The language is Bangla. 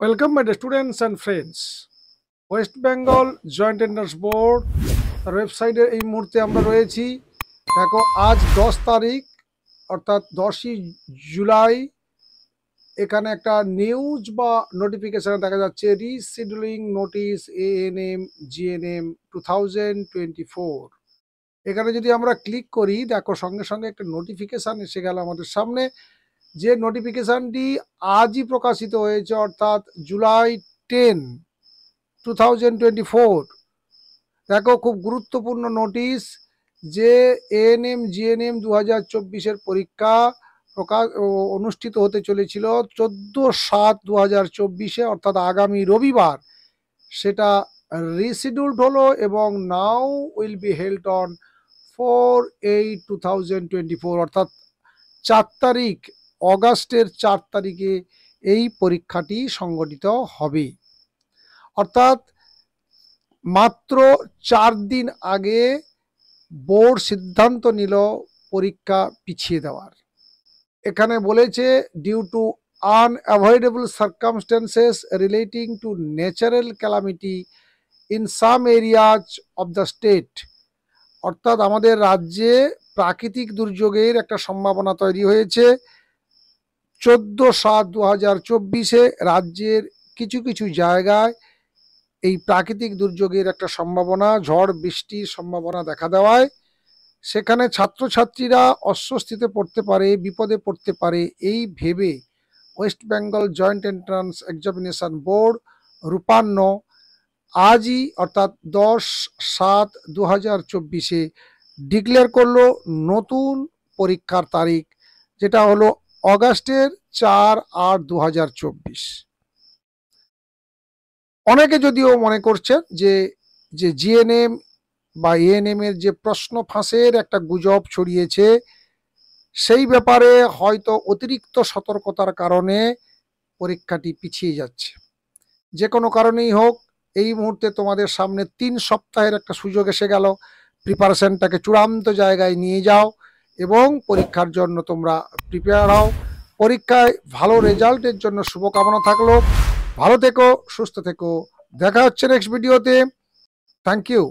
Welcome my students and friends. West Bengal joint entrance board তার ওয়েবসাইটে এই মুহূর্তে আমরা রয়েছি। দেখো, আজ 10 তারিখ, অর্থাৎ 10ই জুলাই। এখানে একটা নিউজ বা নোটিফিকেশন দেখা যাচ্ছে, রিশিডিউলিং নোটিশ ANM GNM 2024। এখানে যদি আমরা ক্লিক করি, দেখো সঙ্গে সঙ্গে একটা নোটিফিকেশান এসে গেল আমাদের সামনে। যে নোটিফিকেশানটি আজই প্রকাশিত হয়েছে, অর্থাৎ জুলাই 10, 2024। দেখো, খুব গুরুত্বপূর্ণ নোটিশ যে ANM GNM 2024-এর পরীক্ষা অনুষ্ঠিত হতে চলেছিল 14/7/2024-এ, অর্থাৎ আগামী রবিবার। সেটা রিশিডিউলড হলো এবং now will be held on 4/8/2024, অর্থাৎ 4 তারিখ, অগাস্টের 4 তারিখে এই পরীক্ষাটি সংগঠিত হবে। অর্থাৎ মাত্র 4 দিন আগে বোর্ড সিদ্ধান্ত নিল পরীক্ষা পিছিয়ে দেওয়ার। এখানে বলেছে, due to unavoidable circumstances relating to natural calamity in some areas of the state. অর্থাৎ আমাদের রাজ্যে প্রাকৃতিক দুর্যোগের একটা সম্ভাবনা তৈরি হয়েছে। 14/7/2024-এ রাজ্যের কিছু কিছু জায়গায় এই প্রাকৃতিক দুর্যোগের একটা সম্ভাবনা, ঝড় বৃষ্টির সম্ভাবনা দেখা দেওয়ায় সেখানে ছাত্রছাত্রীরা অস্বস্তিতে পড়তে পারে, বিপদে পড়তে পারে, এই ভেবে West Bengal joint entrance examination board রূপান্ন আজই, অর্থাৎ 10/7/2024-এ ডিক্লেয়ার করলো নতুন পরীক্ষার তারিখ, যেটা হলো অগাস্টের 4/8/2024। অনেকে যদিও মনে করছেন যে GNM বা ANM এর যে প্রশ্ন ফাঁসের একটা গুজব ছড়িয়েছে, সেই ব্যাপারে হয়তো অতিরিক্ত সতর্কতার কারণে পরীক্ষাটি পিছিয়ে যাচ্ছে। যে কোনো কারণেই হোক, এই মুহূর্তে তোমাদের সামনে 3 সপ্তাহের একটা সুযোগ এসে গেল। প্রিপারেশনটাকে চূড়ান্ত জায়গায় নিয়ে যাও এবং পরীক্ষার জন্য তোমরা প্রিপেয়ার হও। পরীক্ষায় ভালো রেজাল্টের জন্য শুভকামনা থাকলো। ভালো থেকো, সুস্থ থেকো। দেখা হচ্ছে নেক্সট ভিডিওতে। Thank you.